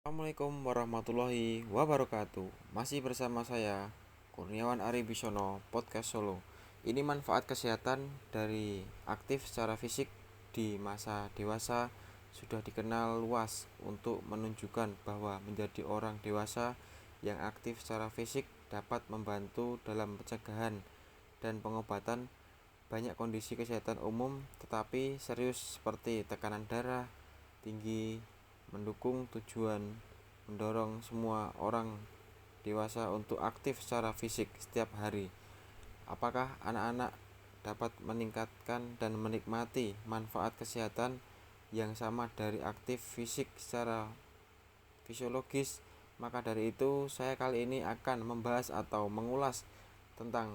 Assalamualaikum warahmatullahi wabarakatuh. Masih bersama saya Kurniawan Ari Bisono, Podcast Solo. Ini manfaat kesehatan dari aktif secara fisik di masa dewasa sudah dikenal luas untuk menunjukkan bahwa menjadi orang dewasa yang aktif secara fisik dapat membantu dalam pencegahan dan pengobatan banyak kondisi kesehatan umum tetapi serius seperti tekanan darah tinggi, mendukung tujuan mendorong semua orang dewasa untuk aktif secara fisik setiap hari. Apakah anak-anak dapat meningkatkan dan menikmati manfaat kesehatan yang sama dari aktif fisik secara fisiologis? Maka dari itu, saya kali ini akan membahas atau mengulas tentang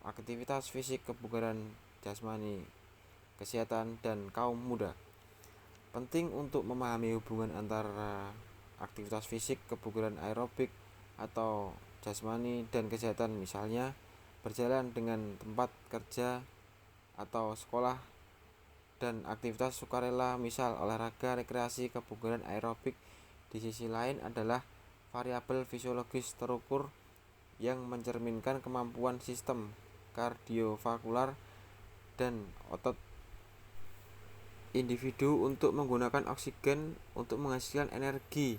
aktivitas fisik, kebugaran jasmani, kesehatan, dan kaum muda. Penting untuk memahami hubungan antara aktivitas fisik, kebugaran aerobik atau jasmani dan kesehatan, misalnya berjalan dengan tempat kerja atau sekolah, dan aktivitas sukarela misal olahraga, rekreasi, kebugaran aerobik. Di sisi lain adalah variabel fisiologis terukur yang mencerminkan kemampuan sistem kardiovaskular dan otot individu untuk menggunakan oksigen untuk menghasilkan energi.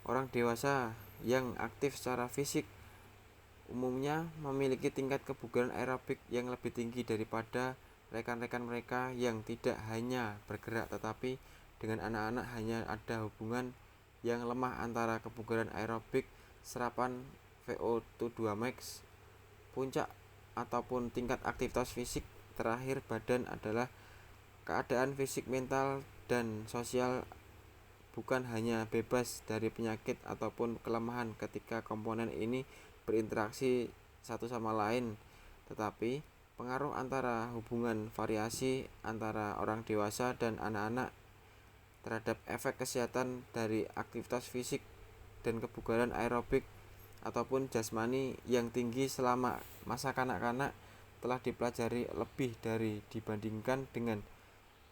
Orang dewasa yang aktif secara fisik umumnya memiliki tingkat kebugaran aerobik yang lebih tinggi daripada rekan-rekan mereka yang tidak hanya bergerak tetapi dengan anak-anak hanya ada hubungan yang lemah antara kebugaran aerobik, serapan VO2 max, puncak ataupun tingkat aktivitas fisik terakhir badan adalah keadaan fisik, mental, dan sosial bukan hanya bebas dari penyakit ataupun kelemahan ketika komponen ini berinteraksi satu sama lain, tetapi pengaruh antara hubungan variasi antara orang dewasa dan anak-anak terhadap efek kesehatan dari aktivitas fisik dan kebugaran aerobik ataupun jasmani yang tinggi selama masa kanak-kanak telah dipelajari lebih dari dibandingkan dengan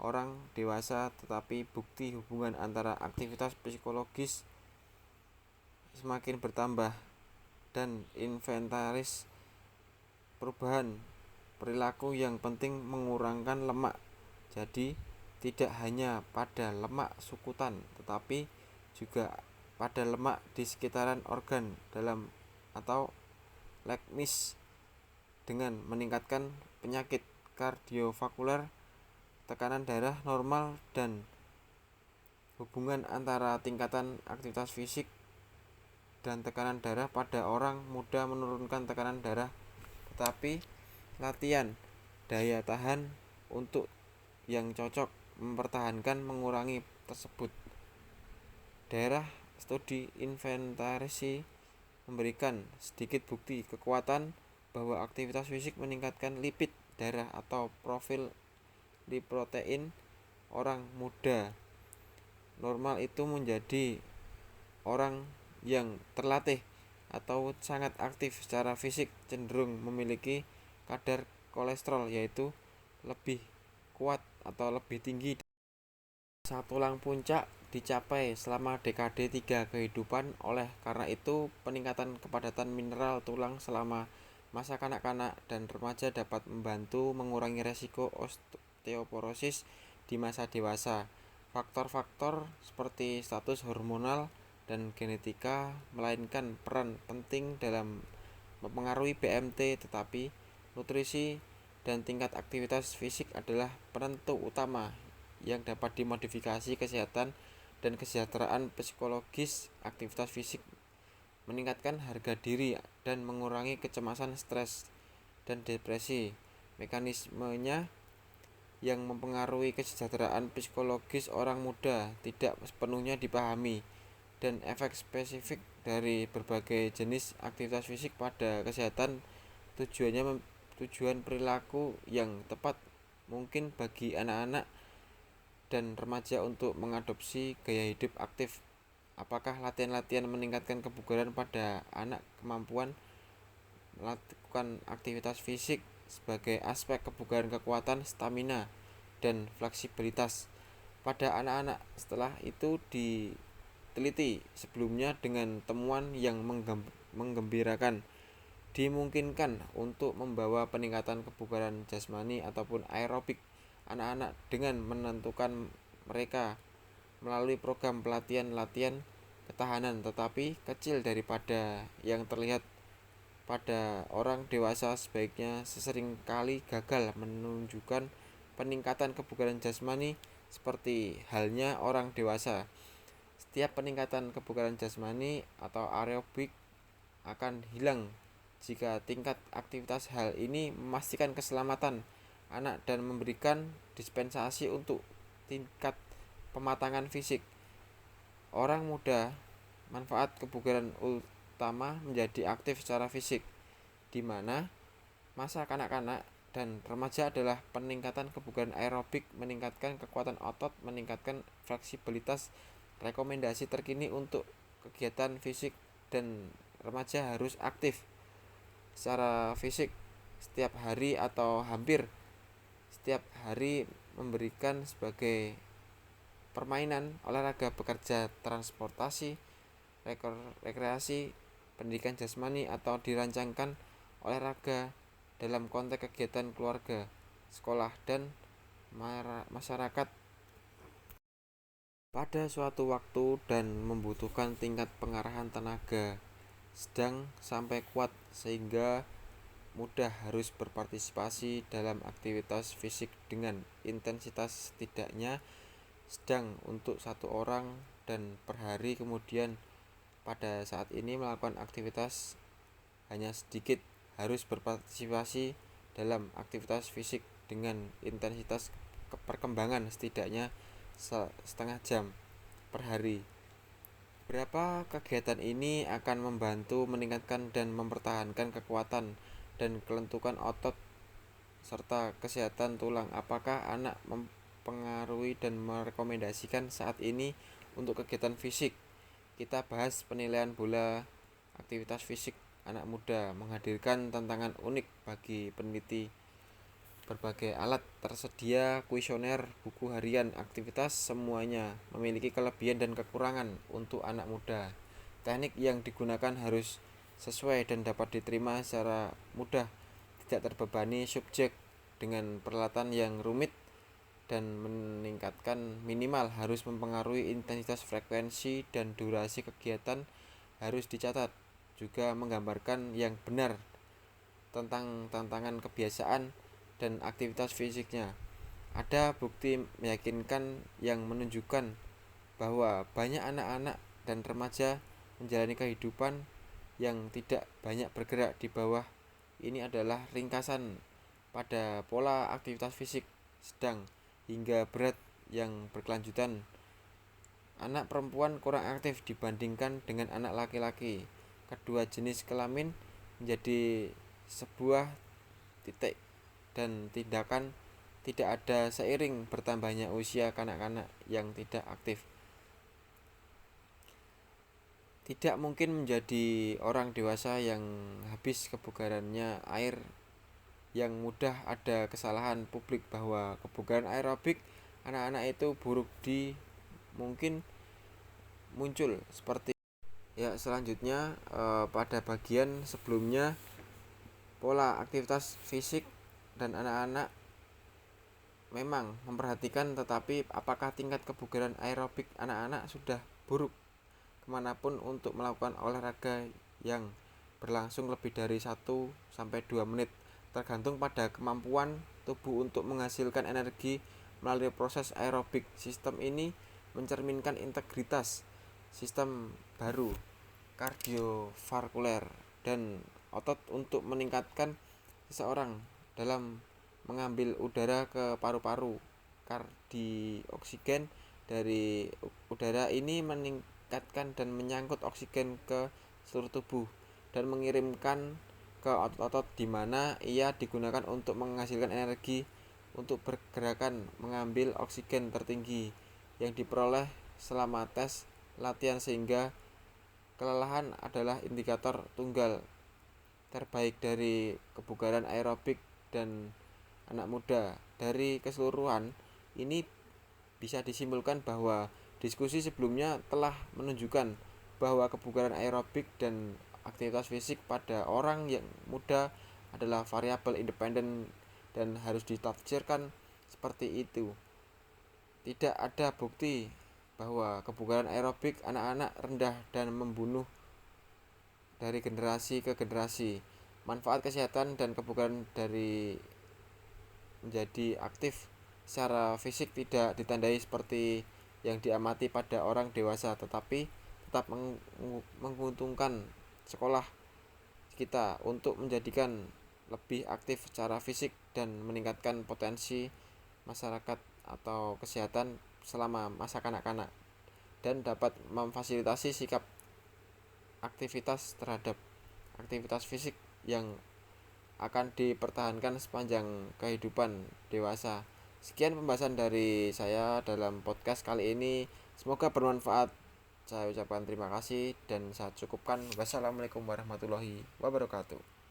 orang dewasa, tetapi bukti hubungan antara aktivitas psikologis semakin bertambah dan inventaris perubahan perilaku yang penting mengurangkan lemak. Jadi tidak hanya pada lemak sukutan tetapi juga pada lemak di sekitaran organ dalam atau lekmis dengan meningkatkan penyakit kardiovaskular, tekanan darah normal, dan hubungan antara tingkatan aktivitas fisik dan tekanan darah pada orang muda menurunkan tekanan darah, tetapi latihan daya tahan untuk yang cocok mempertahankan mengurangi tersebut. Daerah studi inventarisasi memberikan sedikit bukti kekuatan bahwa aktivitas fisik meningkatkan lipid darah atau profil lipoprotein orang muda normal itu menjadi orang yang terlatih atau sangat aktif secara fisik cenderung memiliki kadar kolesterol yaitu lebih kuat atau lebih tinggi. Tulang puncak dicapai selama dekade 3 kehidupan. Oleh karena itu, peningkatan kepadatan mineral tulang selama masa kanak-kanak dan remaja dapat membantu mengurangi resiko osteoporosis di masa dewasa. Faktor-faktor seperti status hormonal dan genetika melainkan peran penting dalam mempengaruhi BMT, tetapi nutrisi dan tingkat aktivitas fisik adalah penentu utama yang dapat dimodifikasi. Kesehatan dan kesejahteraan psikologis aktivitas fisik meningkatkan harga diri dan mengurangi kecemasan, stres, dan depresi. Mekanismenya yang mempengaruhi kesejahteraan psikologis orang muda tidak sepenuhnya dipahami, dan efek spesifik dari berbagai jenis aktivitas fisik pada kesehatan tujuan perilaku yang tepat mungkin bagi anak-anak dan remaja untuk mengadopsi gaya hidup aktif. Apakah latihan-latihan meningkatkan kebugaran pada anak? Kemampuan melakukan aktivitas fisik sebagai aspek kebugaran, kekuatan, stamina, dan fleksibilitas pada anak-anak. Setelah itu diteliti sebelumnya dengan temuan yang menggembirakan. Dimungkinkan untuk membawa peningkatan kebugaran jasmani ataupun aerobik anak-anak dengan menentukan mereka melalui program pelatihan-latihan ketahanan tetapi kecil daripada yang terlihat pada orang dewasa. Sebaiknya sesering kali gagal menunjukkan peningkatan kebugaran jasmani seperti halnya orang dewasa. Setiap peningkatan kebugaran jasmani atau aerobik akan hilang jika tingkat aktivitas. Hal ini memastikan keselamatan anak dan memberikan dispensasi untuk tingkat pematangan fisik. Orang muda, manfaat kebugaran utama menjadi aktif secara fisik, di mana masa kanak-kanak dan remaja adalah peningkatan kebugaran aerobik, meningkatkan kekuatan otot, meningkatkan fleksibilitas. Rekomendasi terkini untuk kegiatan fisik dan remaja harus aktif secara fisik setiap hari atau hampir setiap hari, memberikan sebagai permainan, olahraga, bekerja, transportasi, rekreasi, pendidikan jasmani, atau dirancangkan olahraga dalam konteks kegiatan keluarga, sekolah, dan masyarakat pada suatu waktu dan membutuhkan tingkat pengarahan tenaga sedang sampai kuat sehingga mudah harus berpartisipasi dalam aktivitas fisik dengan intensitas setidaknya sedang untuk satu orang dan per hari. Kemudian pada saat ini melakukan aktivitas hanya sedikit, harus berpartisipasi dalam aktivitas fisik dengan intensitas perkembangan setidaknya setengah jam per hari. Beberapa kegiatan ini akan membantu meningkatkan dan mempertahankan kekuatan dan kelentukan otot serta kesehatan tulang. Apakah anak mempengaruhi dan merekomendasikan saat ini untuk kegiatan fisik? Kita bahas penilaian bola aktivitas fisik anak muda. Menghadirkan tantangan unik bagi peneliti. Berbagai alat tersedia, kuesioner, buku harian, aktivitas, semuanya memiliki kelebihan dan kekurangan untuk anak muda. Teknik yang digunakan harus sesuai dan dapat diterima secara mudah, tidak terbebani subjek dengan peralatan yang rumit, dan meningkatkan minimal harus mempengaruhi intensitas, frekuensi, dan durasi kegiatan harus dicatat. Juga menggambarkan yang benar tentang tantangan kebiasaan dan aktivitas fisiknya. Ada bukti meyakinkan yang menunjukkan bahwa banyak anak-anak dan remaja menjalani kehidupan yang tidak banyak bergerak. Di bawah ini adalah ringkasan pada pola aktivitas fisik sedang hingga berat yang berkelanjutan. Anak perempuan kurang aktif dibandingkan dengan anak laki-laki. Kedua jenis kelamin menjadi sebuah titik dan tindakan tidak ada seiring bertambahnya usia kanak-kanak yang tidak aktif. Tidak mungkin menjadi orang dewasa yang habis kebugarannya air yang mudah. Ada kesalahan publik bahwa kebugaran aerobik anak-anak itu buruk mungkin muncul seperti selanjutnya pada bagian sebelumnya pola aktivitas fisik dan anak-anak memang memperhatikan, tetapi apakah tingkat kebugaran aerobik anak-anak sudah buruk kemanapun untuk melakukan olahraga yang berlangsung lebih dari 1-2 menit, tergantung pada kemampuan tubuh untuk menghasilkan energi melalui proses aerobik. Sistem ini mencerminkan integritas sistem baru kardiovaskuler dan otot untuk meningkatkan seseorang dalam mengambil udara ke paru-paru. Oksigen dari udara ini meningkatkan dan menyangkut oksigen ke seluruh tubuh dan mengirimkan ke otot-otot, di mana ia digunakan untuk menghasilkan energi untuk pergerakan. Mengambil oksigen tertinggi yang diperoleh selama tes latihan sehingga kelelahan adalah indikator tunggal terbaik dari kebugaran aerobik dan anak muda. Dari keseluruhan ini bisa disimpulkan bahwa Diskusi sebelumnya telah menunjukkan bahwa kebugaran aerobik dan aktivitas fisik pada orang yang muda adalah variabel independen dan harus ditafsirkan seperti itu. Tidak ada bukti bahwa kebugaran aerobik anak-anak rendah dan membunuh dari generasi ke generasi. Manfaat kesehatan dan kebugaran dari menjadi aktif secara fisik tidak ditandai seperti yang diamati pada orang dewasa, tetapi tetap menguntungkan sekolah kita untuk menjadikan lebih aktif secara fisik dan meningkatkan potensi masyarakat atau kesehatan selama masa kanak-kanak dan dapat memfasilitasi sikap aktivitas terhadap aktivitas fisik yang akan dipertahankan sepanjang kehidupan dewasa. Sekian pembahasan dari saya dalam podcast kali ini. Semoga bermanfaat. Saya ucapkan terima kasih dan saya cukupkan. Wassalamualaikum warahmatullahi wabarakatuh.